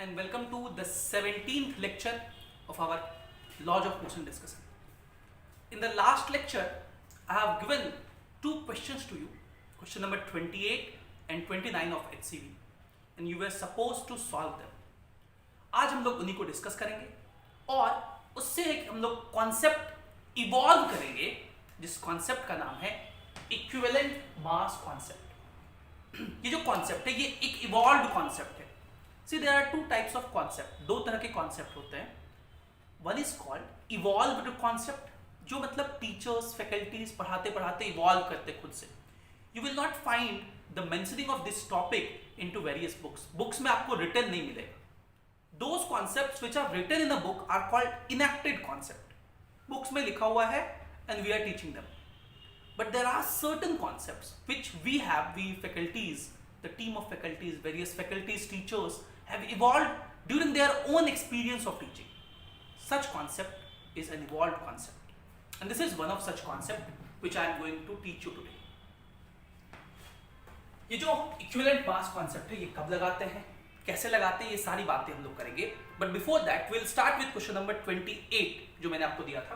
and welcome to the 17th lecture of our Laws of Motion discussion. In the last lecture, I have given two questions to you, question number 28 and 29 of HCV, and you were supposed to solve them. आज हम लोग उन्हीं को discuss करेंगे और उससे एक हम लोग कॉन्सेप्ट इवॉल्व करेंगे जिस कॉन्सेप्ट का नाम है इक्विवेलेंट मास कॉन्सेप्ट. ये जो कॉन्सेप्ट है ये एक इवॉल्व्ड कॉन्सेप्ट है. See there are two types of concept, दो तरह के कॉन्सेप्ट होते हैं. One is called evolved concept, जो मतलब टीचर्स फैकल्टीज पढ़ाते पढ़ाते इवॉल्व करते खुद से. You will not find the mentioning of this topic into various books में आपको रिटन नहीं मिलेगा. Those concepts which are written in a book are called enacted concept. Books में लिखा हुआ है and we are teaching them. But there are certain concepts which we faculties, the team of faculties, various faculties, teachers have evolved during their own experience of teaching. Such concept is an evolved concept. And this is one of such concept which I am going to teach you today. ये जो equivalent mass concept है ये कब लगाते हैं, कैसे लगाते हैं, ये सारी बातें हम लोग करेंगे. But before that will start with question number 28 जो मैंने आपको दिया था.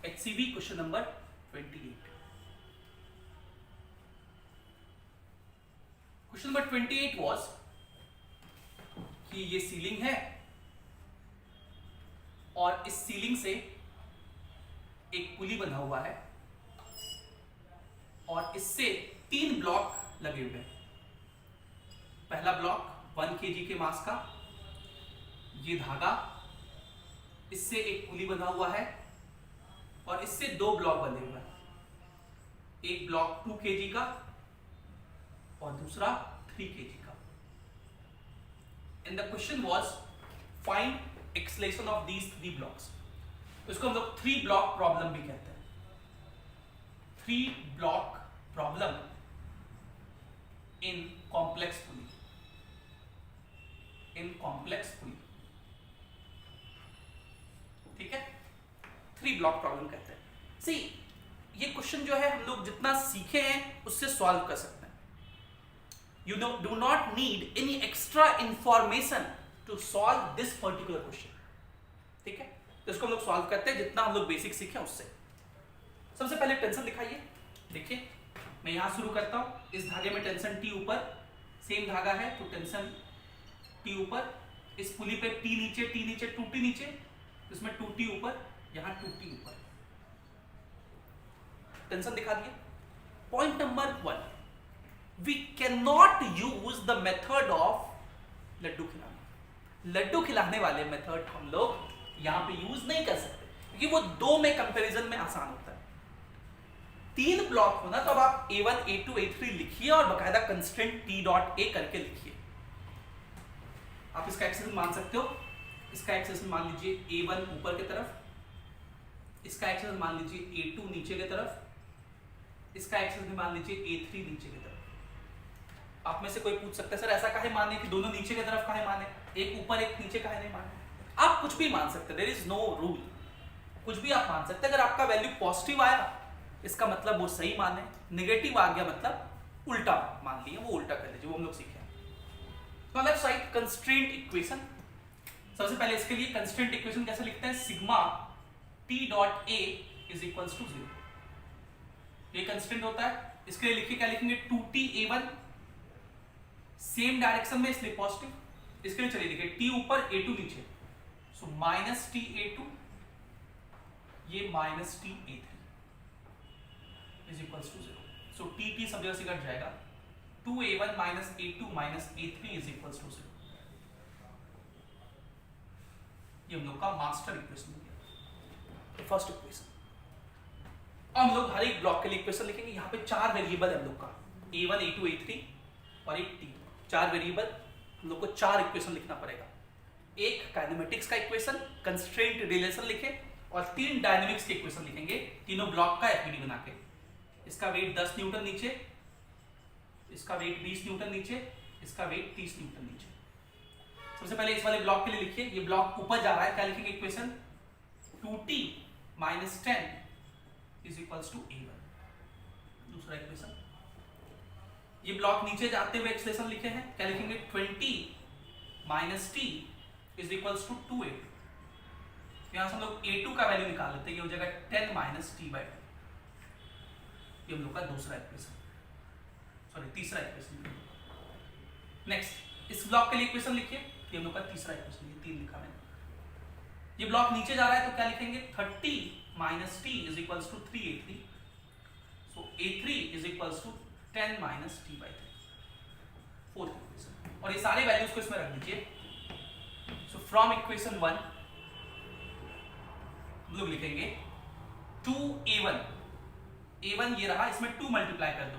HCV question number 28. Question number 28 was कि ये सीलिंग है और इस सीलिंग से एक पुली बना हुआ है और इससे 3 ब्लॉक लगे हुए हैं. पहला ब्लॉक 1 kg के मास का, ये धागा, इससे एक पुली बना हुआ है और इससे 2 ब्लॉक बने हुए हैं. एक ब्लॉक 2 kg का और दूसरा 3 kg का. And the question was find acceleration of these 3 blocks. इसको हम लोग 3 ब्लॉक प्रॉब्लम भी कहते हैं. 3 block problem in complex pulley. In complex pulley, ठीक है, 3 ब्लॉक प्रॉब्लम कहते हैं. सी ये क्वेश्चन जो है हम लोग जितना सीखे हैं उससे सॉल्व कर सकते हैं. You do not need any extra information to solve this particular question. ठीक है, तो इसको हम लोग सॉल्व करते हैं जितना हम लोग बेसिक सीखे उससे. सबसे पहले टेंशन दिखाइए. देखिए मैं यहां शुरू करता हूं. इस धागे में टेंशन T ऊपर, सेम धागा है तो टेंशन T ऊपर, इस पुली पे T नीचे 2T नीचे, इसमें 2T ऊपर, यहां 2T ऊपर. टेंशन दिखा दिए. Point number 1, we can not use the method of laddu खिलाना. लड्डू खिलाने वाले मेथड हम लोग यहां पे यूज नहीं कर सकते क्योंकि वो 2 में कंपैरिजन में आसान होता है. 3 ब्लॉक होना तो अब आप A1 A2 A3 लिखिए और बकायदा कंस्ट्रेंट T.A करके लिखिए. आप इसका एक्सेशन मान सकते हो. इसका एक्सेशन मान लीजिए A1 ऊपर की तरफ, इसका एक्सेशन मान लीजिए A2 नीचे की तरफ, इसका एक्सेशन मान लीजिए A3 नीचे की तरफ. आप में से कोई पूछ सकता है सर ऐसा काहे माने कि दोनों नीचे की तरफ काहे माने, एक ऊपर एक नीचे काहे नहीं माने. आप कुछ भी मान सकते हैं, देयर इज नो रूल. कुछ भी आप मान सकते हैं. अगर आपका वैल्यू पॉजिटिव आया इसका मतलब वो सही माने, नेगेटिव आ गया मतलब उल्टा मान लिया, वो उल्टा कर लीजिए, वो हम लोग सीखे. तो लेफ्ट साइड कंस्ट्रेंट इक्वेशन. सबसे पहले इसके लिए कंस्ट्रेंट इक्वेशन कैसे लिखते हैं, sigma T.A is equals to 0. ये कंस्ट्रेंट होता है. इसके लिए लिखिए, क्या लिखेंगे, 2T_A1 सेम डायरेक्शन में इसलिए पॉजिटिव. इसके लिए चलिए देखिए T ऊपर A2 नीचे, सो -T_A2 ये -T_A3 is equals to 0. So T सब जगह से कट जाएगा. 2A1 -A2 -A3 is equals to 0. ये हम लोग का मास्टर इक्वेशन हो गया, फर्स्ट इक्वेशन. अब हम लोग हर एक ब्लॉक के लिए इक्वेशन लिखेंगे. यहाँ पे 4 वेरिएबल है हम लोग का, A1 A2 A3 और एक T. 4 वेरिएबल, हम लोग को 4 इक्वेशन लिखना पड़ेगा. एक काइनेमेटिक्स का इक्वेशन, कंस्ट्रेंट रिलेशन लिखे, और 3 डायनेमिक्स के इक्वेशन लिखेंगे तीनों ब्लॉक का FBD बना के. इसका वेट 10 न्यूटन नीचे, इसका वेट 20 न्यूटन नीचे, इसका वेट 30 न्यूटन नीचे. सबसे पहले इस वाले ब्लॉक के लिए लिखिए. ये ब्लॉक ऊपर जा रहा है, क्या लिखेंगे equation, 2T - 10 is equals to A1. दूसरा minus T is equals to 2a2। यहां से हम लोग a2 का वैल्यू निकाल लेते हैं, ये हो जाएगा 10 माइनस टी बाई 2। ये हम लोग का दूसरा इक्वेशन, सॉरी तीसरा इक्वेशन। नेक्स्ट इस ब्लॉक के लिए इक्वेशन लिखिए, ये हम लोग का तीसरा इक्वेशन, ये 3 लिखा मैंने। ये ब्लॉक नीचे जा रहा है तो क्या लिखेंगे, 30 minus T is equals to 3a3। So a3 is equals to 10 minus T by 3, fourth equation. और ये सारे वैल्यूज को इसमें रख दीजिए। सो फ्रॉम इक्वेशन 1 हम लोग लिखेंगे 2a1, a1 ये रहा, इसमें 2 मल्टीप्लाई कर दो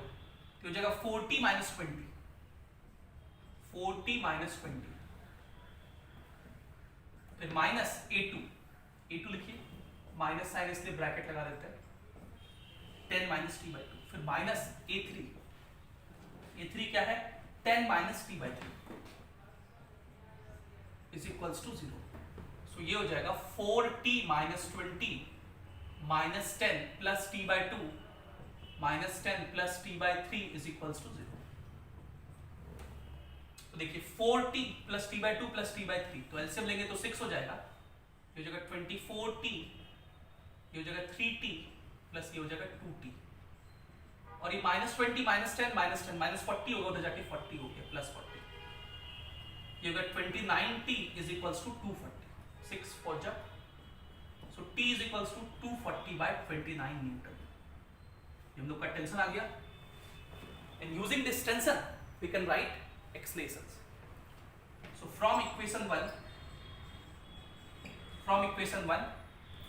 तो हो जाएगा 40 माइनस 20, 40 माइनस 20, फिर माइनस a2, a2 लिखिए, माइनस साइन इसलिए ब्रैकेट लगा देते हैं, 10 माइनस टी बाई 2, फिर माइनस a3, a3 क्या है, 10 minus T by 3 is equals to 0। So ये हो जाएगा 4t minus 20 minus 10 plus T by 2 minus 10 plus T by 3 is equals to 0। तो देखिए 4t plus T by 2 plus T by 3, तो LCM लेंगे तो 6 हो जाएगा, ये हो जाएगा 24t, ये हो जाएगा 3t प्लस ये हो जाएगा 2t, और ये माइनस 20 माइनस 10 माइनस 10 माइनस 40 होगा, उधर जाके 40 हो गया प्लस 40, ये होगा 29t is equals to 240, 6 for jump, so t is equals to 240 by 29 Newton। ये हम लोग का टेंशन आ गया, and using this tension we can write accelerations। so from equation 1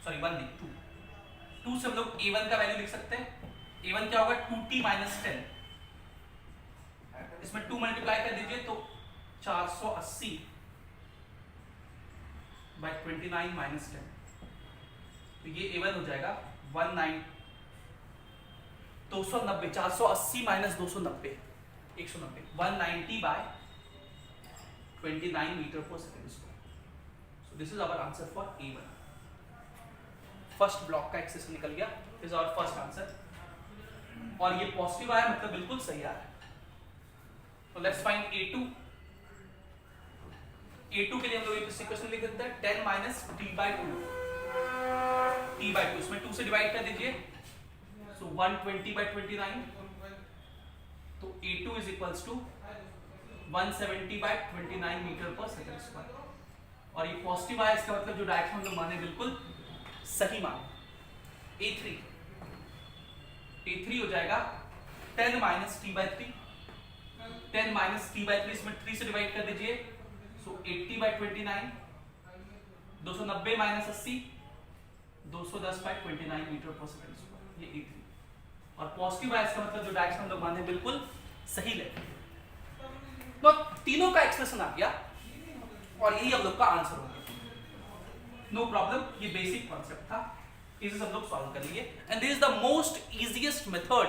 sorry 1 नहीं 2 से हम लोग a1 का वैल्यू लिख सकते हैं। a1 क्या होगा, 2t माइनस 10, इसमें 2 मल्टीप्लाई कर दीजिए तो 480 by 29 माइनस 10, तो ये a1 हो जाएगा 290, 480 minus 290, 190, 190 by 29 metre per second square. So this is our answer for a1। First block का एक्सेस निकल गया, this is our first answer, और ये पॉजिटिव आया मतलब बिल्कुल सही आ रहा है। तो लेट्स फाइंड a2। a2 के लिए हम लोग एक इक्वेशन लिख देते हैं, 10 माइनस टी बाई 2, इसमें 2 से डिवाइड कर दीजिए, सो 120 बाई 29, तो a2 is equals to 170 by 29 metre पर सेकंड स्क्वायर, और ये पॉजिटिव आया, इसका मतलब जो डायरेक्शन हम लोग माने बिल्कुल सही माने। a3 हो जाएगा 10 minus T by 3, 10 minus T by 3, इसमें 3 से डिवाइड कर दीजिए, so 80 by 29, 290 minus 80, 210 by 29 metre पर सेकंड स्क्वायर, ये a3, और पॉजिटिव है, इसका मतलब जो डायरेक्शन हम लोग माने बिल्कुल सही लेते हैं। तो तीनों का एक्सप्रेशन आ गया, और यही हम लोग का आंसर हो गया। नो प्रॉब्लम, ये बेसिक कॉन्सेप्ट था, इसे सब लोग सॉल्व कर लिए, and this is the most easiest method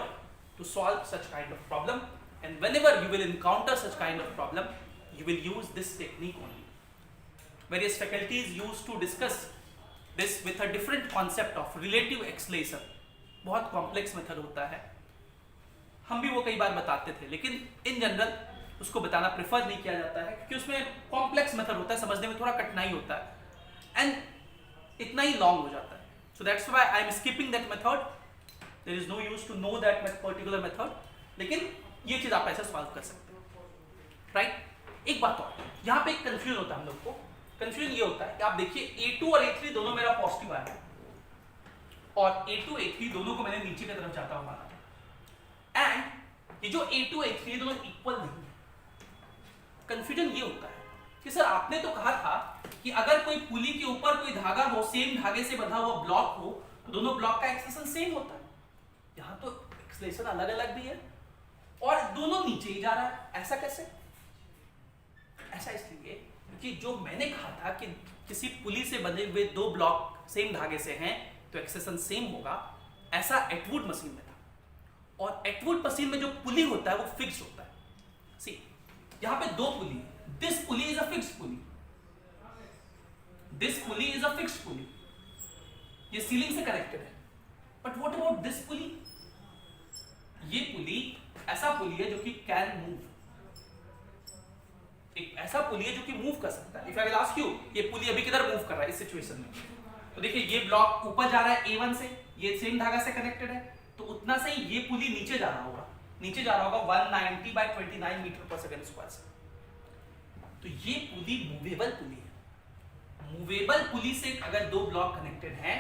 to solve such kind of problem, and whenever you will encounter such kind of problem you will use this technique only. Various faculties used to discuss this with a different concept of relative acceleration। बहुत complex method होता है, हम भी वो कई बार बताते थे, लेकिन इन जनरल उसको बताना प्रेफर नहीं किया जाता है, क्योंकि उसमें कॉम्प्लेक्स मेथड होता है, समझने में थोड़ा कठिनाई होता है, एंड इतना ही लॉन्ग हो जाता है। So that's why I am skipping that method, there is no use to know that particular method, लेकिन ये चीज आप ऐसे सॉल्व कर सकते हो, राइट। एक बात और, यहाँ पे एक कंफ्यूजन होता है हम लोग को, कंफ्यूजन ये होता है कि आप देखिए a2 और a3 दोनों मेरा पॉजिटिव आया है, और a2 a3 दोनों को मैंने नीचे की तरफ जाता हुआ माना, एंड ये जो a2 a3 दोनों इक्वल नहीं है। कंफ्यूजन ये होता है कि सर आपने तो कहा था कि अगर कोई पुली के ऊपर कोई धागा हो, सेम धागे से बंधा हुआ ब्लॉक हो, तो दोनों ब्लॉक का एक्सेलेरेशन सेम होता है। यहाँ तो एक्सेलेरेशन अलग अलग भी है, और दोनों नीचे ही जा रहा है, ऐसा कैसे? ऐसा इसलिए क्योंकि जो मैंने कहा था कि किसी पुली से बंधे हुए दो ब्लॉक सेम धागे से हैं तो एक्सेलेरेशन सेम होगा, ऐसा एटवुड मशीन में था, और एटवुड मशीन में जो पुली होता है वो फिक्स्ड होता है। सी यहाँ पे दो pulley, this pulley is a fixed pulley, this pulley is a fixed pulley, ये सीलिंग से कनेक्टेड है, but what about this pulley? ये पुली ऐसा पुली है जो कि कैन मूव, एक ऐसा पुली है जो कि मूव कर सकता है। If I will ask you, ये पुली अभी किधर मूव कर रहा है इस सिचुएशन में, तो देखिए ये ब्लॉक ऊपर जा रहा है A1 से, ये सेम धागा से कनेक्टेड है, तो उतना से ही ये पुली नीचे जा रहा होगा, नीचे जा रहा होगा 190/29 मीटर पर सेकंड स्क्वायर से। तो ये पुली मूवेबल पुली है। मूवेबल पुली से अगर दो ब्लॉक कनेक्टेड हैं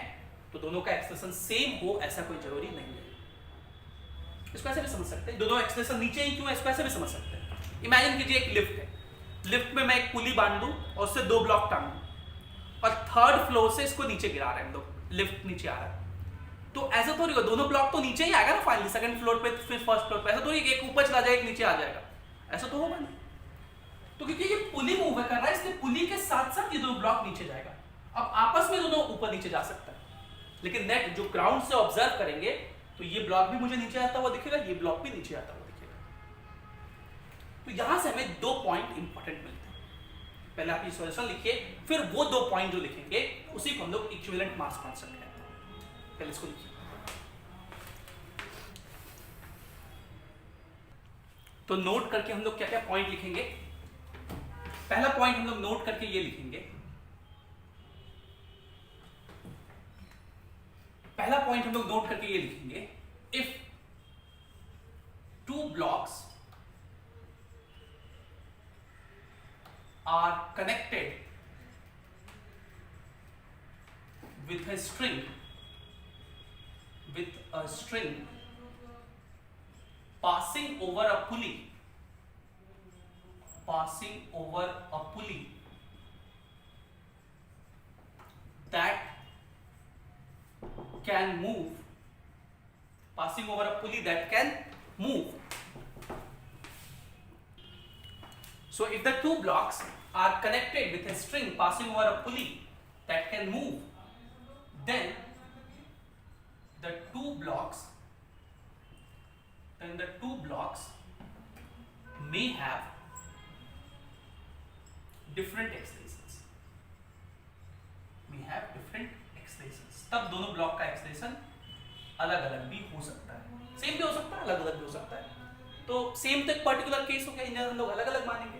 तो दोनों का एक्सलेशन सेम हो ऐसा कोई जरूरी नहीं है। इसको ऐसे भी समझ सकते हैं, दोनों एक्सलेशन नीचे ही क्यों है इसको ऐसे भी समझ सकते हैं। इमेजिन कीजिए एक लिफ्ट है, लिफ्ट में मैं एक पुली बांध दूं और उससे दो ब्लॉक टांग दूं और थर्ड फ्लोर से इसको नीचे गिरा रहे हैं हम लोग, लिफ्ट नीचे आ रहा है, तो ऐसा थोड़ी होगा, दोनों ब्लॉक तो नीचे ही आएगा ना फाइनली, सेकंड फ्लोर पे फिर फर्स्ट फ्लोर पे, ऐसा थोड़ी एक ऊपर चला जाएगा एक नीचे आ जाएगा, ऐसा तो होगा नहीं। तो क्योंकि ये पुली मूव कर रहा है इसलिए पुली के साथ साथ ये दो ब्लॉक नीचे जाएगा। अब आपस में दोनों ऊपर नीचे जा सकता है, लेकिन नेट जो ग्राउंड से ऑब्जर्व करेंगे तो ये ब्लॉक भी मुझे नीचे आता हुआ दिखेगा, ये ब्लॉक भी नीचे आता हुआ दिखेगा। तो यहां से हमें दो पॉइंट इंपॉर्टेंट मिलते हैं। पहले आप ये सॉल्यूशन लिखिए, फिर वो दो पॉइंट जो लिखेंगे उसी को हम लोग इक्विवेलेंट मास कांसेप्ट कहते हैं। पहले इसको लिखिए। तो नोट करके हम लोग क्या क्या पॉइंट लिखेंगे। पहला पॉइंट हम लोग नोट करके ये लिखेंगे, पहला पॉइंट हम लोग नोट करके ये लिखेंगे, if two blocks are connected with a string passing over a pulley that can move, passing over a pulley that can move. So if the two blocks are connected with a string passing over a pulley that can move, then the two blocks may have different एक्सलेशंस, तब दोनों block का acceleration अलग अलग भी हो सकता है, same भी हो सकता है, अलग अलग भी हो सकता है। तो सेम तो एक पर्टिकुलर केस हो गया, इन हम लोग अलग अलग मानेंगे।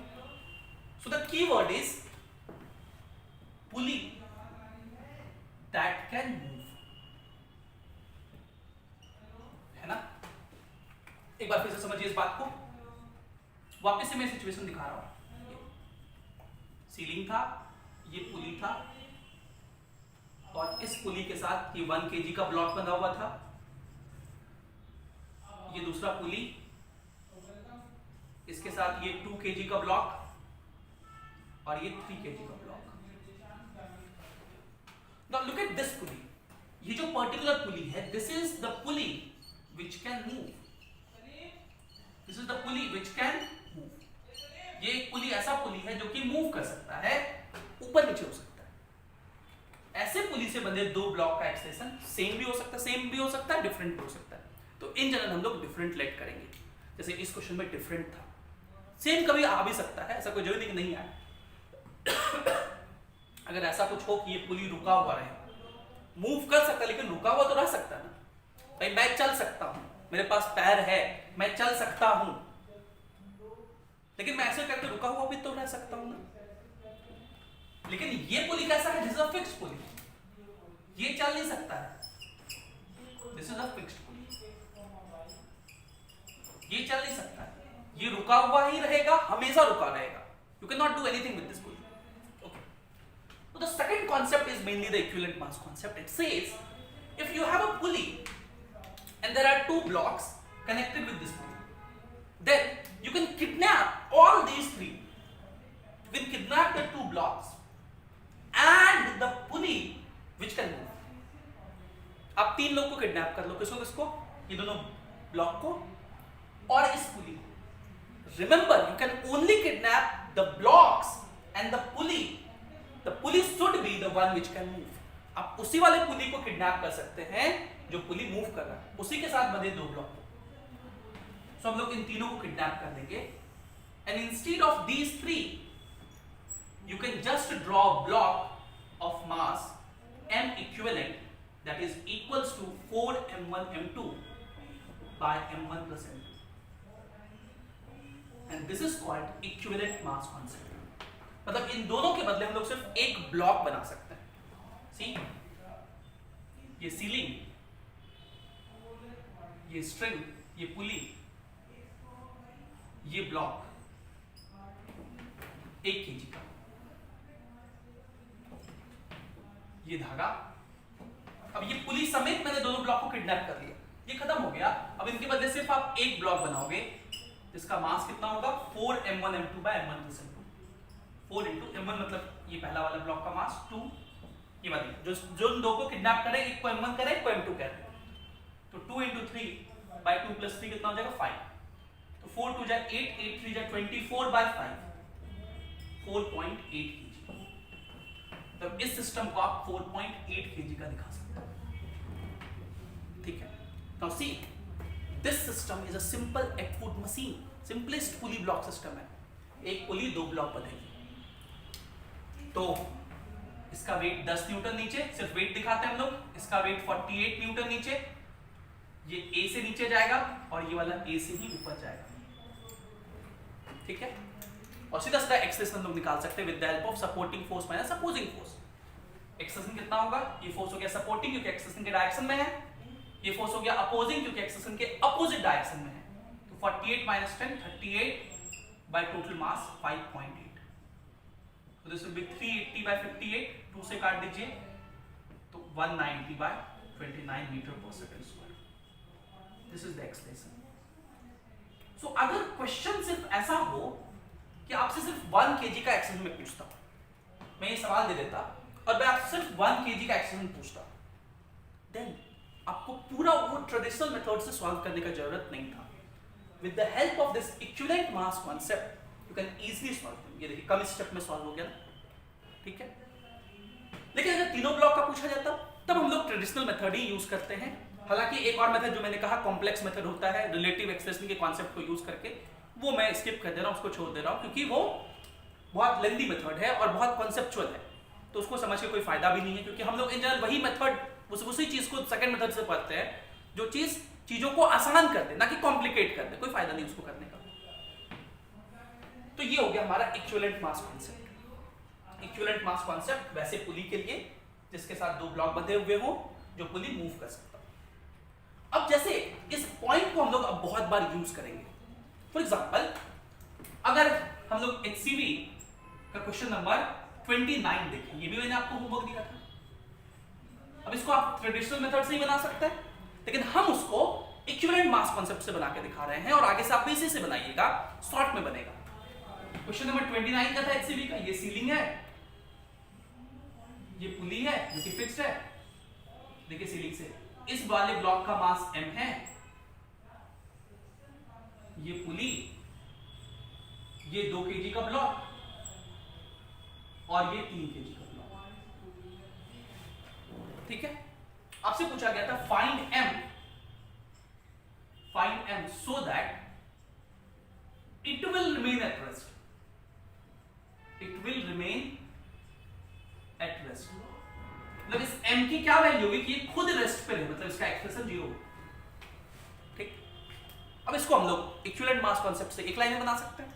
So the keyword is pulley that can move, है ना। एक बार फिर से समझिए इस बात को, वापस से मैं सिचुएशन दिखा रहा हूं। सीलिंग था, ये पुली था और इस पुली के साथ ये 1 kg का ब्लॉक बंधा हुआ था, ये दूसरा पुली, इसके साथ ये 2 kg का ब्लॉक और ये 3 kg का block. Now look at this pulley. ये जो पर्टिकुलर पुली है, this is the pulley which can move. This is the pulley which can move. ये एक पुली ऐसा पुली है जो कि मूव कर सकता है, ऊपर नीचे हो सकता है। ऐसे पुली से बंधे दो ब्लॉक का एक्सलेशन सेम भी हो सकता है, सेम भी हो सकता है, डिफरेंट भी हो सकता है। तो इन जनरल हम लोग डिफरेंट लेट करेंगे, जैसे इस क्वेश्चन में डिफरेंट था, सेम कभी आ भी सकता है, ऐसा कोई जरूरी नहीं आए। अगर ऐसा कुछ हो कि ये पुली रुका हुआ रहे, मूव कर सकता है लेकिन रुका हुआ तो रह सकता है ना। भाई मैं चल सकता हूं, मेरे पास पैर है, मैं चल सकता हूं, लेकिन मैं ऐसे करके रुका हुआ भी तो रह सकता हूं ना। लेकिन ये पुली कैसा है, this is a fixed pulley, ये चल नहीं सकता है, this is a fixed pulley, ये चल नहीं सकता है, ये रुका हुआ ही रहेगा, हमेशा रुका रहेगा। You can not do anything with this pulley. So the second concept is mainly the equivalent mass concept. It says if you have a pulley and there are two blocks connected with this pulley, then you can kidnap all these three. You can kidnap the two blocks and the pulley which can move. आप तीन लोग को kidnap कर लो, किसको किसको, ये दोनों block को और इस पुली को। Remember, you can only kidnap the blocks and the pulley. The pulley should be the one which can move. आप उसी वाले पुली को किडनैप कर सकते हैं जो पुली मूव कर रहा है, उसी के साथ बंधे दो ब्लॉक। सो हम लोग इन तीनों को किडनैप कर देंगे and instead of these three you can just draw a block of mass m equivalent that is equals to 4m1 m2 by m1 plus m2, and this is called equivalent mass concept. मतलब इन दोनों के बदले हम लोग सिर्फ एक block बना सकते हैं। सी, ये सीलिंग, ये स्ट्रिंग, ये पुली, ये ब्लॉक 1 kg का, ये धागा। अब ये पुली समेत मैंने दोनों ब्लॉक को किडनैप कर लिया, ये खत्म हो गया। अब इनके बदले सिर्फ आप एक ब्लॉक बनाओगे, जिसका मास कितना होगा 4m1m2 by m1+m2। 4 into m1 मतलब ये पहला वाला ब्लॉक का मास 2, ये वाली जो दो को किडनैप करे, एक को m1 करे, एक को m2 करे, तो 2 इंटू 3 by 2 + 3 कितना हो जाएगा 5। तो 4 2 जा 8, 8 3 जा 24 by 5, 4.8 kg। तो इस सिस्टम को आप 4.8 kg का दिखा सकते हैं। ठीक है, now see this system is a simple Atwood machine, simplest pulley block system है। एक पुली 2 ब्लॉक बनेगी, तो इसका वेट 10 न्यूटन नीचे, सिर्फ वेट दिखाते हैं हम लोग। इसका वेट 48 न्यूटन नीचे, ये ए से नीचे जाएगा और ये वाला ए से ही ऊपर जाएगा। ठीक है, और सीधा सीधा एक्सेलेरेशन हम लोग निकाल सकते हैं with the help of supporting force minus opposing force. Acceleration कितना होगा, ये फोर्स हो गया सपोर्टिंग क्योंकि एक्सेलेरेशन के डायरेक्शन में है, ये फोर्स हो गया अपोजिंग क्योंकि एक्सेलेरेशन के अपोजिट डायरेक्शन में है। तो 48 - 10 38 by टोटल मास 5.8। तो दिस विल बी 380 by 58, 2 से काट दीजिए तो 190 by 29 मीटर पर second square. This is the expression. So अगर क्वेश्चन सिर्फ ऐसा हो कि आपसे सिर्फ 1 kg का एक्सेलेरेशन में पूछता, मैं ये सवाल दे देता और मैं आपसे सिर्फ 1 kg का एक्सेलेरेशन पूछता, देन आपको पूरा वो ट्रेडिशनल मेथड से सॉल्व करने का जरूरत नहीं था। With the help of this equivalent mass concept you can easily solve. ये देखिए कम स्टेप में सॉल्व हो गया ना। ठीक है, लेकिन अगर तीनों ब्लॉक का पूछा जाता तब हम लोग ट्रेडिशनल मेथड ही यूज करते हैं। हालांकि एक और मेथड जो मैंने कहा कॉम्प्लेक्स मेथड होता है रिलेटिव एक्सेलेरेशन के कॉन्सेप्ट को यूज करके, वो मैं स्किप कर दे रहा हूं, उसको छोड़ दे रहा हूं क्योंकि वो बहुत लेंदी मेथड है और बहुत कॉन्सेप्चुअल है, तो उसको समझ के कोई फायदा भी नहीं है। क्योंकि हम लोग इन जनरल वही मेथड उसी चीज को सेकंड मेथड से पढ़ते हैं जो चीज चीजों को आसान कर दे, ना कि कॉम्प्लिकेट कर दे। कोई फायदा नहीं उसको करने का। तो ये हो गया हमारा equivalent mass concept. Equivalent mass concept वैसे पुली के लिए जिसके साथ 2 ब्लॉक बंधे हुए हो, जो पुली मूव कर सकता। अब जैसे इस पॉइंट को हम लोग अब बहुत बार यूज करेंगे। फॉर एग्जांपल अगर हम लोग HCV का क्वेश्चन नंबर 29 देखें, ये भी मैंने आपको होमवर्क दिया था। अब इसको आप ट्रेडिशनल मेथड से ही बना सकते हैं, लेकिन हम उसको इक्विवेलेंट मास कॉन्सेप्ट से बना के दिखा रहे हैं और आगे से आप इसी से बनाइएगा, शॉर्ट में बनेगा। क्वेश्चन नंबर 29 का था HCV का। ये सीलिंग है, ये पुली है जो कि फिक्स्ड है। देखिए सीलिंग से इस वाले ब्लॉक का मास m है, ये पुली, ये 2 kg का ब्लॉक और ये 3 kg का ब्लॉक। ठीक है, आपसे पूछा गया था find m so that it will remain at rest. It will remain at rest. मतलब इस m की क्या वैल्यू होगी कि ये खुद रेस्ट पे रहे, मतलब इसका एक्सप्रेशन 0। ठीक, अब इसको हम लोग इक्विवेलेंट मास कॉन्सेप्ट से एक लाइन में बना सकते हैं।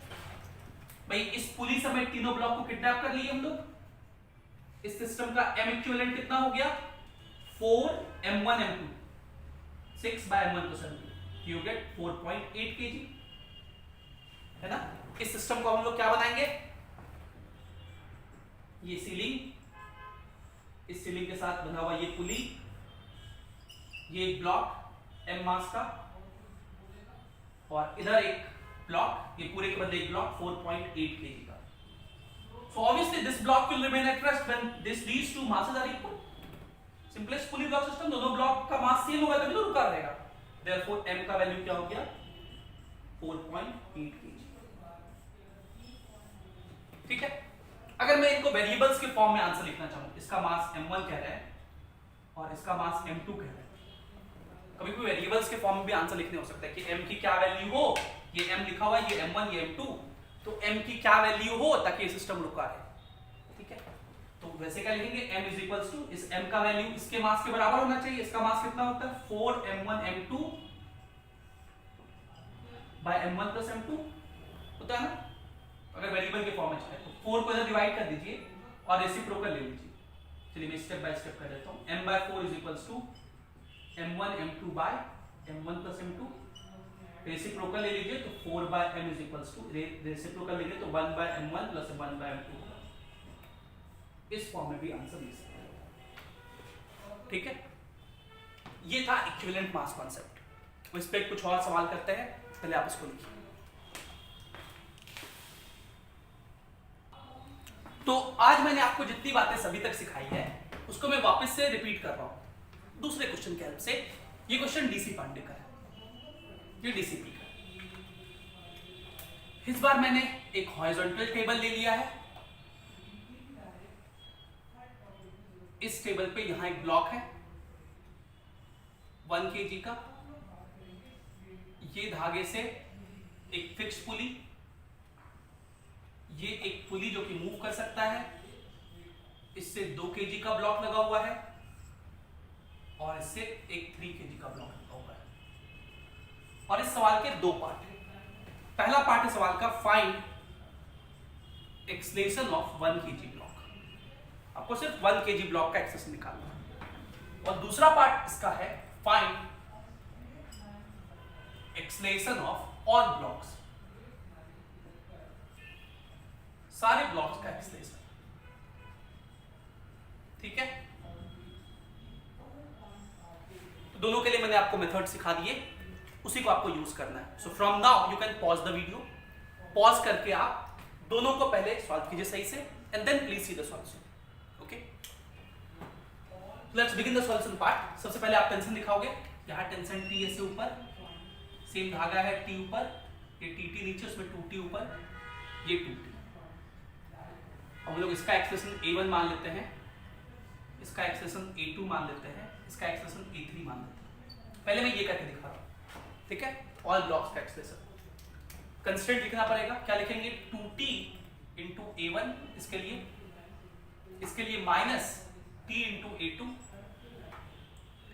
भाई इस पुली समेत तीनों ब्लॉक को किडनैप कर लिए हम लोग। इस सिस्टम का m इक्विवेलेंट कितना हो गया 4m1m2, 6 by m1+m2, you get 4.8 kg, है ना। इस सिस्टम को हम लोग क्या बनाएंगे, ये सीलिंग, इस सीलिंग के साथ बना हुआ ये पुली, ये एक ब्लॉक m मास का और इधर एक ब्लॉक, ये पूरे के बदले एक ब्लॉक 4.8 kg का। So obviously this block will remain at rest when these two masses are equal. Simplest pulley block system, दोनों ब्लॉक का मास सेम होगा तभी तो रुका रहेगा। Therefore m का वैल्यू क्या हो गया 4.8 kg। ठीक है, अगर मैं इनको वेरिएबल्स के फॉर्म में आंसर लिखना चाहूं, इसका मास m1 कह रहा है और इसका मास m2 कह रहा है, कभी कोई वेरिएबल्स के फॉर्म में भी आंसर लिखने हो सकता है कि m की क्या वैल्यू हो, ये m लिखा हुआ है, ये m1 ये m2, तो m की क्या वैल्यू हो ताकि ये सिस्टम रुका रहे। ठीक है, तो वैसे क्या लिखेंगे m इज इक्वल्स टू, इस m का वैल्यू इसके मास के बराबर होना चाहिए। इसका मास कितना होता है 4m1m2 by m1+m2 होता है ना। अगर वेरिएबल के फॉर्म में चाहे तो 4 को इधर डिवाइड कर दीजिए और रेसिप्रोकल ले लीजिए। चलिए मैं स्टेप बाय स्टेप कर देता हूँ। m/4 is equals to m1 m2 by m1 plus m2। Reciprocal ले लीजिए तो 4/m is equals to, reciprocal लेंगे तो 1/m1 प्लस 1/m2 होगा। इस फॉर्म में भी आंसर मिल सकता है। ठीक है, ये था इक्विवेलेंट मास कॉन्सेप्ट। इस पे कुछ और सवाल करते हैं, पहले आप इसको लिखिए। तो आज मैंने आपको जितनी बातें सभी तक सिखाई है उसको मैं वापस से रिपीट कर रहा हूं दूसरे क्वेश्चन के हेल्प से। ये क्वेश्चन डीसी पांडे का है, ये डीसीपी का है। इस बार मैंने एक हॉरिजॉन्टल टेबल ले लिया है। इस टेबल पे यहां एक ब्लॉक है 1 kg का, ये धागे से एक फिक्स पुली, ये एक पुली जो कि मूव कर सकता है, इससे 2 kg का ब्लॉक लगा हुआ है और इससे एक 3 kg का ब्लॉक लगा हुआ है। और इस सवाल के दो पार्ट हैं। पहला पार्ट है सवाल का find acceleration of 1 kg block. आपको सिर्फ 1 kg ब्लॉक का एक्सलेशन निकालना है। और दूसरा पार्ट इसका है find acceleration of all blocks, सारे ब्लॉक्स का एक्सलेशन। ठीक है, तो दोनों के लिए मैंने आपको मेथड सिखा दिए, उसी को आपको यूज करना है। So from now you can pause the video, pause करके आप दोनों को पहले सॉल्व कीजिए सही से and then please see the solution. Okay, let's begin the solution part. सबसे पहले आप टेंशन दिखाओगे, यहां टेंशन टी से ऊपर, सेम धागा है टी ऊपर, ये टी नीचे, उसमें 2t ऊपर, ये 2t। हम लोग इसका एक्सप्रेशन a1 मान लेते हैं, इसका एक्सप्रेशन a2 मान लेते हैं, इसका एक्सप्रेशन a3 मान लेते हैं। पहले मैं ये करके दिखा रहा हूं। ठीक है, ऑल ब्लॉक्स का एक्सप्रेशन। कंस्ट्रेंट लिखना पड़ेगा, क्या लिखेंगे 2t इंटू a1, इसके लिए माइनस t इंटू a2,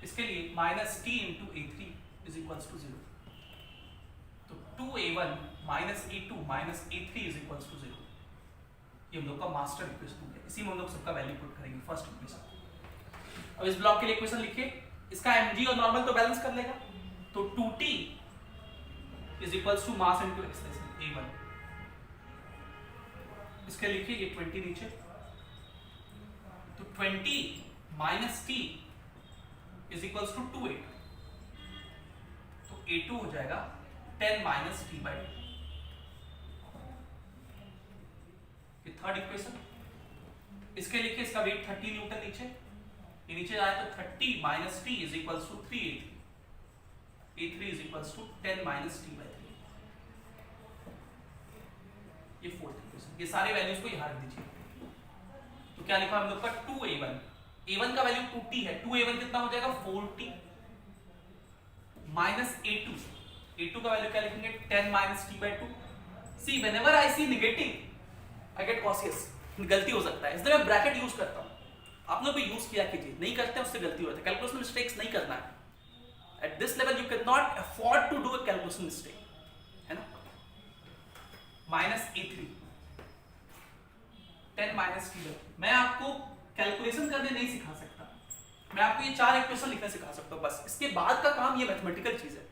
इसके लिए minus t into a3 is equals to 0। तो 2a1 minus a2 minus a3 is equals to 0। ये हम लोग का मास्टर इक्वेशन है, इसी में हम लोग सबका वैल्यू पुट करेंगे फर्स्ट इक्वेशन। अब इस ब्लॉक के लिए इक्वेशन लिखिए, इसका mg और नॉर्मल तो बैलेंस कर लेगा, तो 2t is equals to mass into acceleration a1। इसके लिखिए ये 20 नीचे, तो 20 minus t is equals to 2a2, तो a2 हो जाएगा 10 माइनस t/2। ये थर्ड इक्वेशन। इसके लिखिए इसका वेट 30 न्यूटन नीचे, ये नीचे जाए तो 30 minus t is equals to 3a3, a3 is equals to 10 minus t/3। ये फोर्थ इक्वेशन। ये सारे वैल्यूज को यहां रख दीजिए। तो क्या लिखा हम लोग का 2a1, a1 का वैल्यू 2t है, 2a1 कितना हो जाएगा 4t माइनस a2 का वैल्यू क्या लिखेंगे 10 minus t/2। See whenever I see negative I get cautious, गलती हो सकता है, इसलिए मैं ब्रैकेट यूज करता हूं। आप लोग भी यूज किया कीजिए, नहीं करते उससे गलती होती है। कैलकुलेशन मिस्टेक्स नहीं करना है। At this level you can not afford to do a calculation mistake, है ना। Minus a3 10 minus t। मैं आपको कैलकुलेशन करने नहीं सिखा सकता, मैं आपको ये 4 इक्वेशन लिखना सिखा सकता हूं बस। इसके बाद का काम ये मैथमेटिकल चीज है,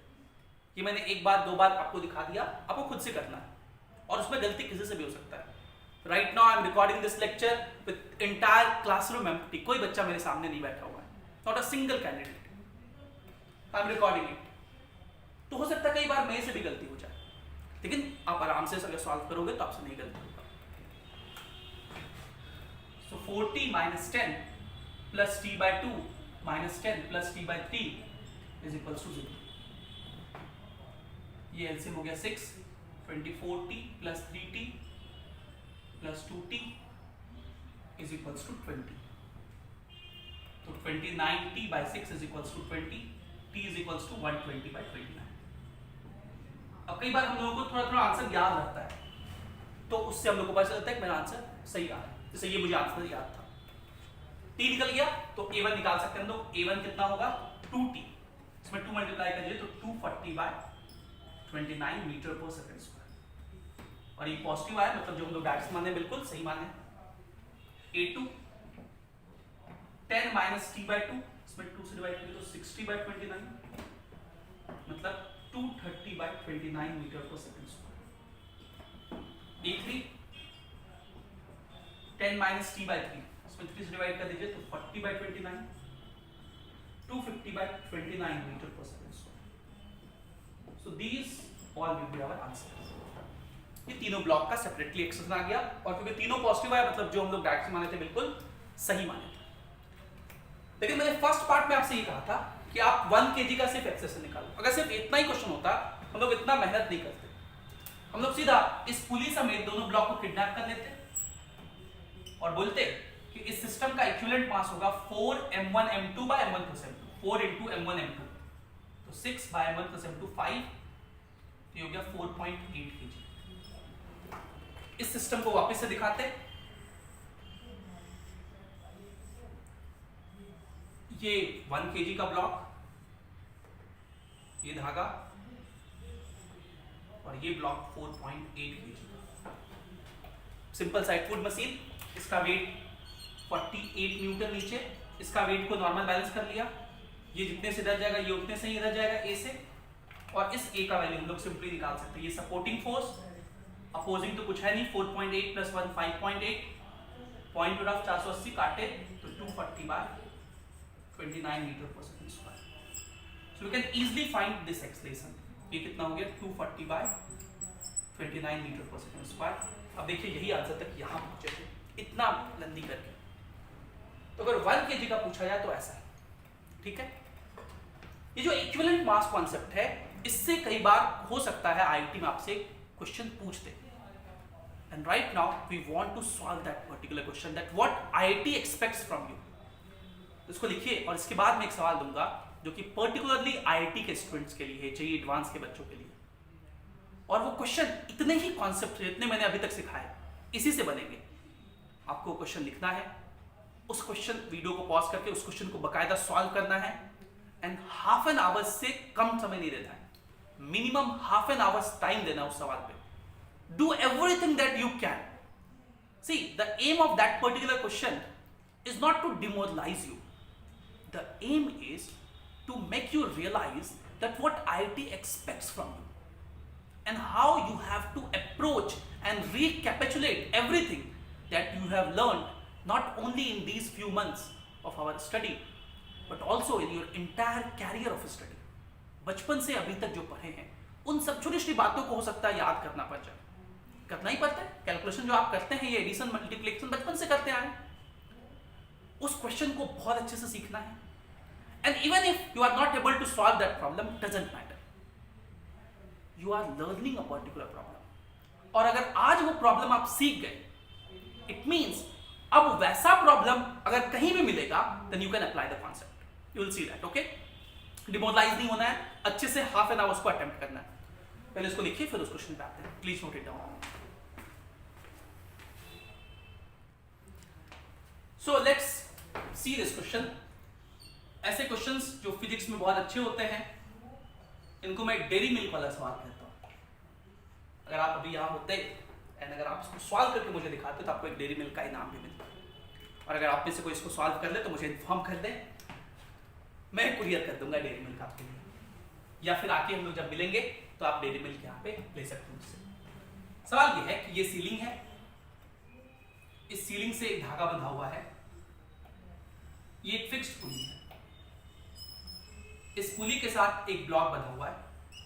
ये मैंने एक बार दो बार आपको दिखा दिया, आपको खुद से करना है और उसमें गलती किसी से भी हो सकता है। Right now I am recording this lecture with entire classroom empty, कोई बच्चा मेरे सामने नहीं बैठा हुआ है, not a single candidate, I am recording it। तो हो सकता है कई बार मेरे से भी गलती हो जाए, लेकिन आप आराम से अगर सॉल्व करोगे तो आपसे नहीं गलती होगा। So 40 minus 10 plus t/2 minus 10 plus t/3 is equals to 0। ये एलसीएम हो गया 6, 24t plus 3t plus 2t is equals to 20। तो 29t by 6 is equals to 20, t is equals to 120 by 29। अब कई बार हम लोगों को थोड़ा थोड़ा आंसर याद रहता है, तो उससे हम लोग को पता चलता है कि मेरा आंसर सही आ रहा है। जैसे ये मुझे आंसर याद था, t निकल गया तो a1 निकाल सकते हैं हम लोग। a1 कितना होगा 2t, इसमें 2 मल्टीप्लाई करिए तो 240 by 29 मीटर पर सेकंड स्क्वायर। और ये पॉजिटिव आया, मतलब जो हम लोग डायरेक्ट माने बिल्कुल सही माने। A2 10 माइनस t/2, इसमें 2 से डिवाइड करें तो 60/29, मतलब 230/29 मीटर पर second square. A3 10 minus t/3, इसमें 3 से डिवाइड कर दीजिए तो 40/29, 250/29 मीटर पर second square. So these all will be our answers. ये तीनों ब्लॉक का सेपरेटली एक्सप्रेशन आ गया, और क्योंकि तीनों पॉजिटिव आया मतलब जो हम लोग डायरेक्ट माने थे बिल्कुल सही माने थे। लेकिन मैंने फर्स्ट पार्ट में आपसे ये कहा था कि आप 1 kg का सिर्फ एक्सप्रेशन निकालो। अगर सिर्फ इतना ही क्वेश्चन होता हम लोग इतना मेहनत नहीं करते, हम लोग सीधा इस पुली समेत दोनों ब्लॉक को किडनैप कर लेते और बोलते कि इस सिस्टम का इक्विवेलेंट मास होगा 4m1m2 by m1 plus m2, 4 into m1 m2, तो 6 by m1 plus m2 5, तो ये हो गया 4.8 kg। इस सिस्टम को वापस से दिखाते, ये 1 kg का ब्लॉक, ये धागा, और ये block 4.8 kg। Simple side food machine, इसका वेट 48 न्यूटन नीचे, इसका वेट को नॉर्मल बैलेंस कर लिया, ये जितने से इधर जाएगा ये उतने से ही इधर जाएगा ए से, और इस ए का वैल्यू हम लोग सिंपली निकाल सकते हैं। ये सपोर्टिंग फोर्स, अपोजिंग तो कुछ है नहीं, 4.8 प्लस 1 5.8, पॉइंट ऑफ 480 काटे तो 240/29 मीटर पर second square. So we can easily find this acceleration. ये कितना हो गया 240/29 मीटर पर सेकंड स्क्वायर। अब देखिए यही आंसर तक यहां पहुंचे थे इतना लंबी करके। तो अगर 1 kg का पूछा जाए तो ऐसा है, ठीक है। ये जो इक्विवेलेंट मास कॉन्सेप्ट है, इससे कई बार हो सकता है आईआईटी में आपसे क्वेश्चन पूछते, and right now we want to solve that particular question, that what IIT expects from you. इसको लिखिए और इसके बाद मैं एक सवाल दूंगा जो कि पर्टिकुलरली आईआईटी के स्टूडेंट्स के लिए है, जेईई एडवांस के बच्चों के लिए, और वो क्वेश्चन इतने ही कॉन्सेप्ट जितने मैंने अभी तक सिखाए इसी से बनेंगे। आपको क्वेश्चन लिखना है, उस क्वेश्चन वीडियो को पॉज करके उस क्वेश्चन को बकायदा सॉल्व करना है, एंड हाफ एन आवर से कम समय नहीं देना है, minimum half an hours time देना उस सवाल पे। Do everything that you can. See the aim of that particular question is not to demoralise you, the aim is to make you realise that what IIT expects from you and how you have to approach and recapitulate everything that you have learned not only in these few months of our study but also in your entire career of study। बचपन से अभी तक जो पढ़े हैं उन सब छोटी छोटी बातों को हो सकता है याद करना पड़ जाए, करना ही पड़ता है। कैलकुलेशन जो आप करते हैं, ये एडिशन मल्टीप्लिकेशन बचपन से करते आए, उस क्वेश्चन को बहुत अच्छे से सीखना है, and even if you are not able to solve that problem doesn't matter, You are learning a particular problem। और अगर आज वो प्रॉब्लम आप सीख गए, इट मीन्स अब वैसा प्रॉब्लम अगर कहीं भी मिलेगा then you can apply the concept, you will see that, okay। Demoralise नहीं होना है, अच्छे से हाफ एन आवर उसको अटेम्प्ट करना है। पहले इसको लिखिए फिर उस क्वेश्चन पे आते हैं, please note it down. So let's see this question. ऐसे क्वेश्चंस जो फिजिक्स में बहुत अच्छे होते हैं, इनको मैं डेयरी मिल्क वाला सवाल कहता हूं। अगर आप अभी यहाँ होते एंड अगर आप इसको सॉल्व करके मुझे दिखाते तो आपको एक डेयरी मिल्क का इनाम भी मिलता, और अगर आप में से कोई इसको सॉल्व कर ले तो मुझे इन्फॉर्म कर दे, मैं कुरियर कर दूंगा डेयरी मिल्क आपके लिए, या फिर आके हम लोग जब मिलेंगे तो आप डेयरी मिल्क यहाँ पे ले सकते हैं मुझसे। सवाल ये है कि ये सीलिंग है, इस सीलिंग से एक धागा बंधा हुआ है, ये एक फिक्स्ड पुली है, इस पुली के साथ एक ब्लॉक बना हुआ है,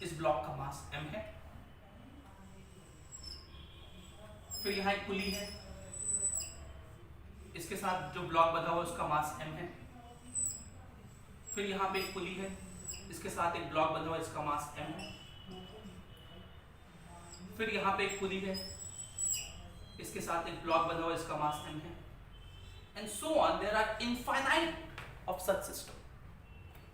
इस ब्लॉक का मास m है, फिर यहां एक पुली है, इसके साथ जो ब्लॉक बना हुआ है उसका मास m है, फिर यहां पे एक पुली है, इसके साथ एक ब्लॉक बना हुआ है, इसका मास m है, फिर यहां पे एक पुली है, इसके साथ एक ब्लॉक बना हुआ है, इसका मास m है, and so on. There are infinite of such system.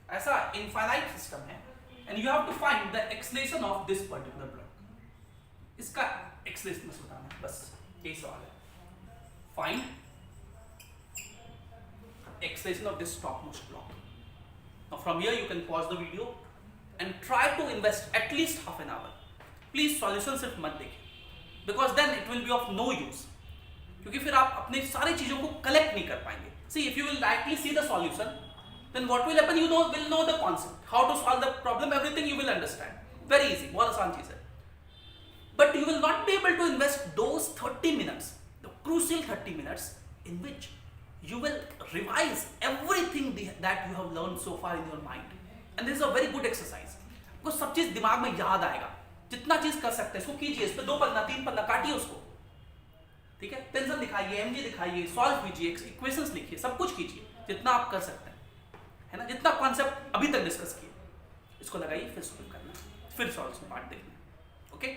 ऐसा इनफाइनाइट सिस्टम है, and you have to find the acceleration of this particular block. इसका एक्सलेशन बताना है, बस यही सवाल है। Find acceleration of this top most block. Now from here you can pause the video and try to invest at least half an hour. Please solution सिर्फ मत देखिए, because then it will be of no use, क्योंकि फिर आप अपनी सारी चीजों को कलेक्ट नहीं कर पाएंगे. See if you will directly C the solution, then what will happen, you will know the concept, how to solve the problem, everything you will understand, very easy, बहुत आसान चीज है. But you will not be able to invest those 30 minutes, the crucial 30 minutes in which you will revise everything that you have learned so far in your mind. And this is a very good exercise, because सब चीज दिमाग में याद आएगा. जितना चीज कर सकते हैं इसको कीजिए, इस पे 2 पन्ना 3 पन्ना काटिए उसको, ठीक है. टेंशन दिखाइए, एमजी दिखाइए, सॉल्व कीजिए, इक्वेशंस लिखिए, सब कुछ कीजिए जितना आप कर सकते हैं, है ना. जितना कॉन्सेप्ट अभी तक डिस्कस किए इसको लगाइए, फिर सॉल्व करना, फिर सॉल्यूशन पार्ट देखना. Okay,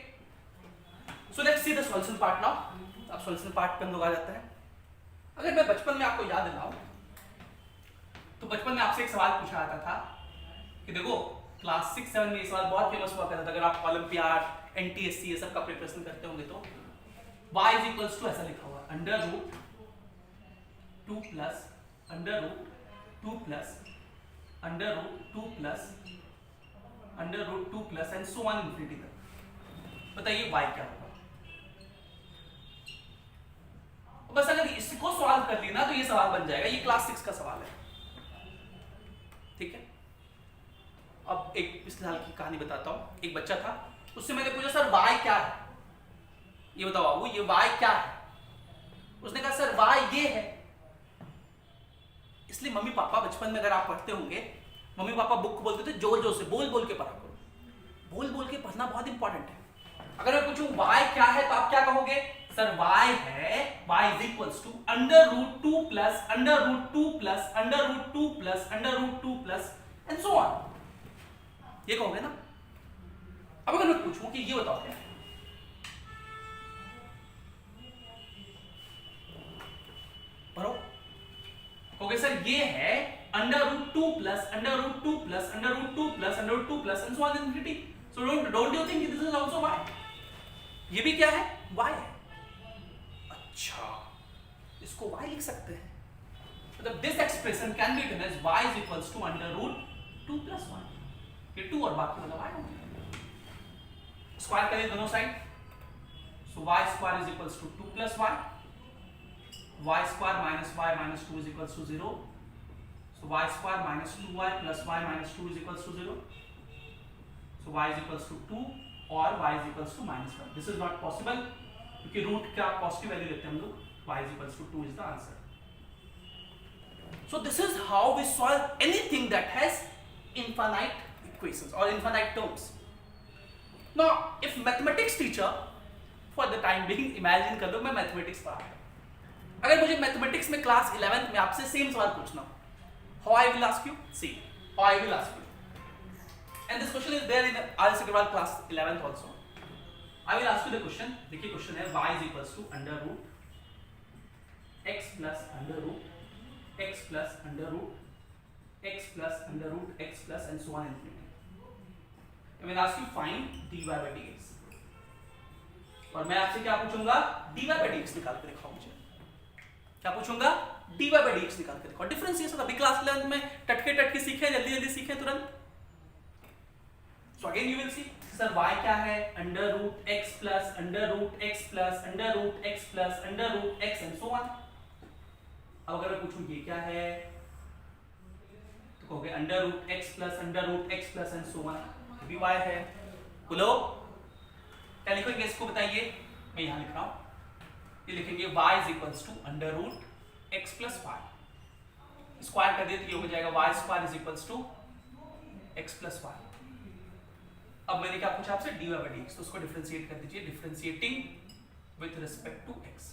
so let's see the solution part now. अब सॉल्यूशन पार्ट पे हम लोग आ जाते हैं. अगर मैं बचपन में आपको याद दिलाऊं तो बचपन में आपसे एक सवाल पूछा जाता था कि देखो क्लास 6-7 में ये सवाल बहुत फेमस हुआ करता था. अगर आप ओलंपियाड, एनटीएससी ये सब का प्रिपरेशन करते होंगे तो y इज इक्वल्स टू ऐसा लिखा हुआ under root 2 plus under root 2 plus under root 2 plus under root 2 plus and so on infinity तक. बताइए y क्या होगा. बस अगर इसको सॉल्व कर लिया ना तो ये सवाल बन जाएगा. ये क्लास 6 का सवाल है, ठीक है. अब एक पिछले साल की कहानी बताता हूं. एक बच्चा था, उससे मैंने पूछा सर y क्या है, ये बताओ बाबू ये y क्या है. उसने कहा सर y ये है. इसलिए मम्मी पापा बचपन में अगर आप पढ़ते होंगे, मम्मी पापा बुक बोलते थे जोर जोर से बोल बोल के पढ़ा करो. बोल बोल के पढ़ना बहुत इंपॉर्टेंट है. अगर मैं पूछूं y क्या है तो आप क्या कहोगे, सर y है, y is equals to under root 2 plus under root 2 plus under root 2 plus under root 2 plus and so on. ये कहोगे ना. अब अगर मैं पूछूं कि ये बताओ क्या है, पढ़ो. ओके सर ये है under root 2 plus under root 2 plus under root 2 plus under root 2 plus and so on infinity. So don't you think this is also y. ये भी क्या है, y है. अच्छा, इसको y लिख सकते हैं. मतलब this expression can be written as y is equals to under root 2 plus 1. ये 2 और बाकी मतलब y होगा. स्क्वायर करिए दोनों side. So y square is equals to 2 plus y. y square minus y minus 2 is equals to 0. So y square minus 2y plus y minus 2 is equals to 0. So y is equals to 2 or y is equals to minus 1. This is not possible क्योंकि root का positive value लेते हैं हम लोग. y is equals to 2 is the answer. So this is how we solve anything that has infinite equations or infinite terms. Now if mathematics teacher, for the time being imagine कर दो मैं mathematics पढ़ा रहा हूं. अगर मुझे mathematics में class 11th में आपसे सेम सवाल पूछना, how I will ask you, see how I will ask you, and this question is there in RS Agarwal class 11th also. I will ask you the question. देखिए question है y is equals to under root x plus under root x plus under root x plus under root x plus and so on infinity. I will ask you find dy by dx. और मैं आपसे क्या पूछूंगा, dy by dx निकाल के दिखाओ. मुझे क्या पूछूंगा, dy by dx निकाल के दिखाओ. डिफरेंशिएशन अभी क्लास 11th में टटके टटके सीखे, जल्दी जल्दी सीखे तुरंत. So again you will see sir y क्या है, under root x plus under root x plus under root x plus under root x and so on. अब अगर मैं पूछूं ये क्या है तो कहोगे under root x plus under root x plus and so on. भी y है. बोलो क्या लिखोगे इसको, बताइए. मैं यहां लिख रहा हूं, ये लिखेंगे y is equals to under root x plus y. Square कर दिए तो ये हो जाएगा y square is equals to x plus y. अब मैंने क्या पूछा आपसे, dy by dx, तो उसको डिफरेंशिएट कर दीजिए. Differentiating with respect to x,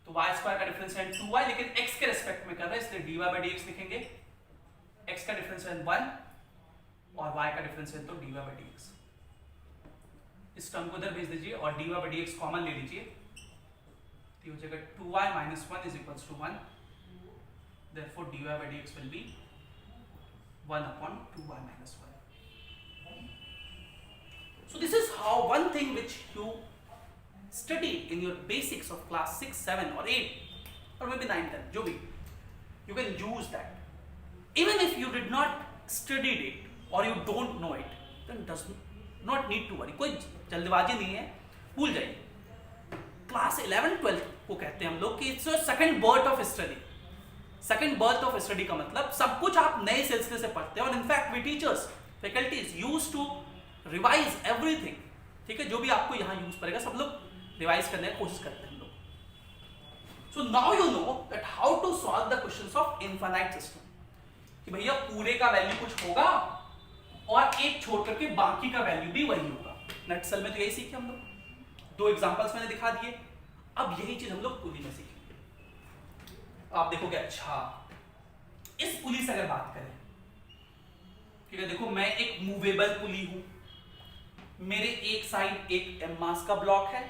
तो y स्क्वायर का डिफरेंशिएट 2y, लेकिन x के रिस्पेक्ट में कर रहे हैं इसलिए dy by dx लिखेंगे. x का डिफरेंशिएट 1 और y का डिफरेंशिएट तो dy by dx. इस टर्म को इधर भेज दीजिए और dy by dx कॉमन ले लीजिए. तो हो जाएगा 2y minus 1 is equals to 1. Therefore dy by dx will be 1 upon 2y minus 1. So this is how one thing which you studied in your basics of class 6, 7 or 8 or maybe 9, 10, जो भी, you can use that. Even if you did not studied it or you don't know it, then does not need to worry. कोई जल्दबाजी नहीं है. भूल जाइए। Class 11-12 को कहते हैं हम लोग कि it's second birth of study. Second birth of study का मतलब सब कुछ आप नए सिलसिले से पढ़ते हैं, और in fact we teachers faculties use to revise everything. ठीक है, जो भी आपको यहाँ यूज पड़ेगा सब लोग रिवाइज करने की कोशिश करते हैं हम लोग। So now you know that how to solve the questions of infinite system, कि भैया पूरे का वैल्यू कुछ होगा और एक छोड़ करके बाकी का वैल्यू भी वही होगा। नटसेल में तो यही सीखे हम लोग, 2 एग्जांपल्स मैंने दिखा दिए। अब यही चीज हम लोग पुली में सीखेंगे। आप देखोगे अच्छा इस पुली से अगर बात करें, ठीक है, देखो मैं एक मूवेबल पुली हूं, मेरे एक साइड एक एम मास का ब्लॉक है,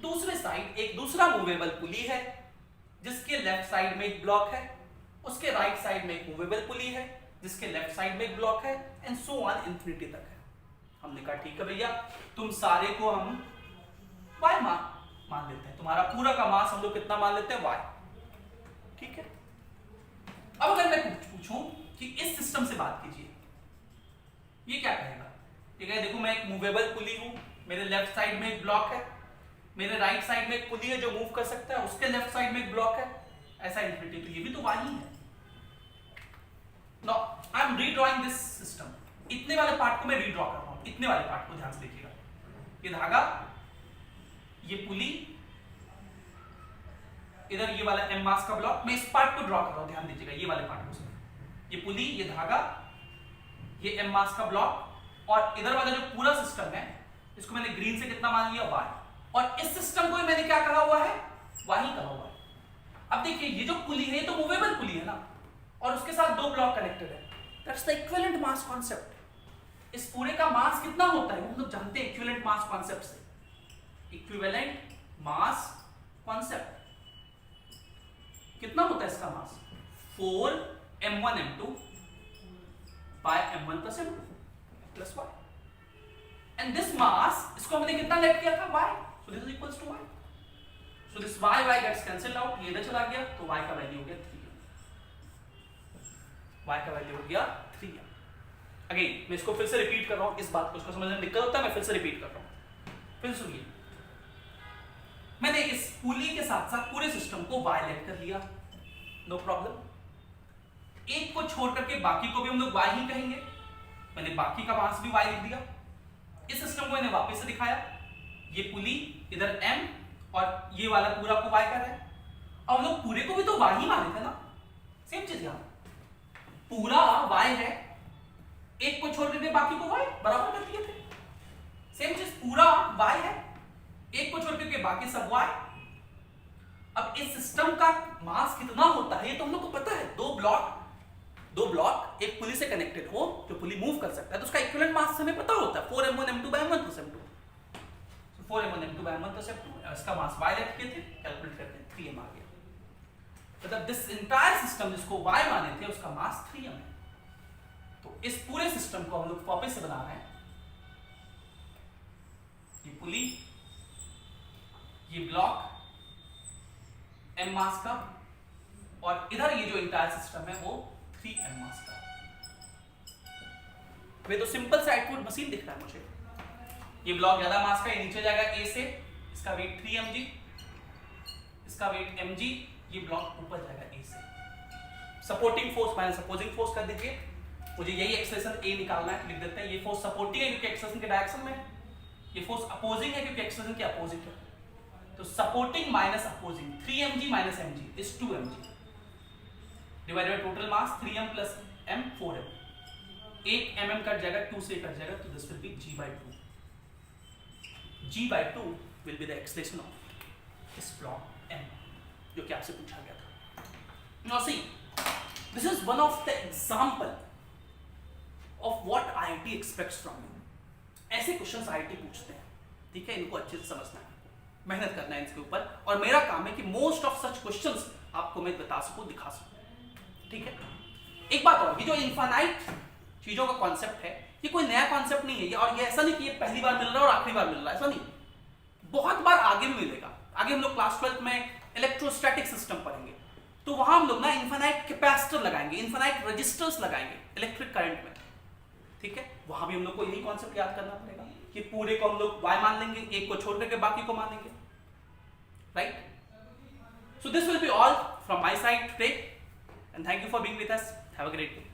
दूसरे साइड एक दूसरा मूवेबल पुली है जिसके लेफ्ट साइड में एक ब्लॉक है, उसके राइट साइड में एक मूवेबल पुली है जिसके लेफ्ट साइड में एक ब्लॉक है, एंड सो ऑन इंफिनिटी तक है। हमने कहा ठीक है भैया, तुम सारे को हम y मान लेते हैं, तुम्हारा पूरा का मास हम लोग कितना मान लेते हैं, y। ठीक है, अब अगर मैं पूछूं कि इस सिस्टम से बात कीजिए, ये क्या कहेगा? ये कहेगा देखो मैं एक मूवेबल पुली हूं, मेरे लेफ्ट साइड में एक ब्लॉक है, मेरे राइट साइड में एक पुली है जो मूव कर सकता है, उसके लेफ्ट साइड में एक ब्लॉक है, ऐसा इंफिनिटी। तो ये भी तो y ही है। Now I am redrawing this system. इतने वाले पार्ट को मैं रीड्रॉ कर रहा हूं, इतने वाले पार्ट को ध्यान से देखिएगा। ये धागा, ये पुली, इधर ये वाला एम मास का ब्लॉक, मैं इस पार्ट को ड्रॉ कर रहा हूं, ध्यान दीजिएगा, ये वाले पार्ट को। ये पुली, ये धागा, ये एम मास का ब्लॉक, और इधर वाला जो पूरा सिस्टम है इसको मैंने ग्रीन से कितना मान लिया, y। और इस सिस्टम को मैंने क्या कहा हुआ है, y ही कहा हुआ है। अब देखिए ये जो पुली है ये तो मूवेबल पुली है ना, और उसके साथ 2 ब्लॉक कनेक्टेड है। That's the equivalent mass concept. इस पूरे का मास कितना होता है हम लोग जानते हैं इक्विवेलेंट मास कॉन्सेप्ट से। इक्विवेलेंट मास कॉन्सेप्ट कितना होता है इसका मास, 4m1m2 by m1 plus m2 plus y, and this mass इसको हमने कितना लेट किया था, y, so this is equals to y, so this y gets cancelled out, ये इधर चला गया तो y का वैल्यू हो गया 3m, y का वैल्यू हो गया 3m। अगेन मैं इसको फिर से रिपीट कर रहा हूं, इस बात को इसको समझने में दिक्कत होता है, मैं फिर से रिपीट कर रहा हूं, फिर सुनिए। मैंने इस पुली के साथ साथ पूरे सिस्टम को y लेट कर लिया, नो प्रॉब्लम। एक को छोड़ करके बाकी को भी हम लोग y ही कहेंगे, मैंने बाकी का मास भी y लिख दिया। इस सिस्टम को मैंने वापस से दिखाया, ये पुली इधर m और ये वाला पूरा को y कर रहा है। अब हम लोग पूरे को भी तो y ही माने थे ना, सेम चीज यहां पूरा y है, एक को छोड़ करके बाकी को y बराबर कर दिए थे। सेम चीज पूरा y है, एक को छोड़ करके बाकी सब y। अब इस सिस्टम का मास कितना होता है ये तो हम लोग को पता है, 2 ब्लॉक एक पुली से कनेक्टेड हो जो पुली मूव कर सकता है तो उसका इक्विवेलेंट मास हमें पता होता है 4m1m2 by m1 plus m2। So 4m1m2 by m1 plus m2, इसका मास y लेट किए थे, कैलकुलेट करते हैं 3m आ गया। मतलब दिस एंटायर सिस्टम जिसको y माने थे उसका मास 3m है। तो इस पूरे सिस्टम को हम लोग वापस से बना रहे हैं, ये पुली, ये ब्लॉक m मास का, और इधर ये जो एंटायर सिस्टम है वो 3m मास का। वे तो सिंपल सा आउटपुट मशीन दिख रहा है मुझे। ये ब्लॉक ज्यादा मास का, ये नीचे जाएगा a से, इसका वेट 3mg, इसका वेट mg, ये ब्लॉक ऊपर जाएगा a से। Supporting force minus opposing force कर दीजिए, मुझे यही एक्सप्रेशन a निकालना है, लिख देते हैं। ये फोर्स सपोर्टिंग है क्योंकि एक्सप्रेशन के डायरेक्शन में, ये फोर्स अपोजिंग है क्योंकि एक्सप्रेशन के अपोजिट है। तो supporting minus opposing 3mg minus mg is 2mg divided by total mass 3m plus m 4m। 1 mm cut जाएगा, 2 से कट जाएगा, तो this will be g/2। g/2 will be the expression of this block m जो कि आपसे पूछा गया था। Now see this is one of the example of what IIT aspects from you. ऐसे क्वेश्चंस IIT पूछते हैं, ठीक है, इनको अच्छे से समझना है, मेहनत करना है इसके ऊपर, और मेरा काम है कि मोस्ट ऑफ सच क्वेश्चंस आपको मैं बता सकूं, दिखा सकूं, ठीक है। एक बात और, ये जो इनफाइनाइट चीजों का कॉन्सेप्ट है ये कोई नया कॉन्सेप्ट नहीं है, और ये ऐसा नहीं कि ये पहली बार मिल रहा है और आखिरी बार मिल रहा है, ऐसा नहीं, बहुत बार आगे भी मिलेगा। आगे हम लोग क्लास 12 में इलेक्ट्रोस्टैटिक सिस्टम पढ़ेंगे, तो वहां हम लोग ना इनफाइनाइट कैपेसिटर लगाएंगे, इनफाइनाइट रजिस्टर्स लगाएंगे इलेक्ट्रिक करंट में, ठीक है, वहां भी हम लोग को यही कॉन्सेप्ट याद करना पड़ेगा कि पूरे को हम लोग y मान लेंगे, एक को छोड़ करके बाकी को मानेंगे, right? So this will be all from my side today, and thank you for being with us. Have a great day.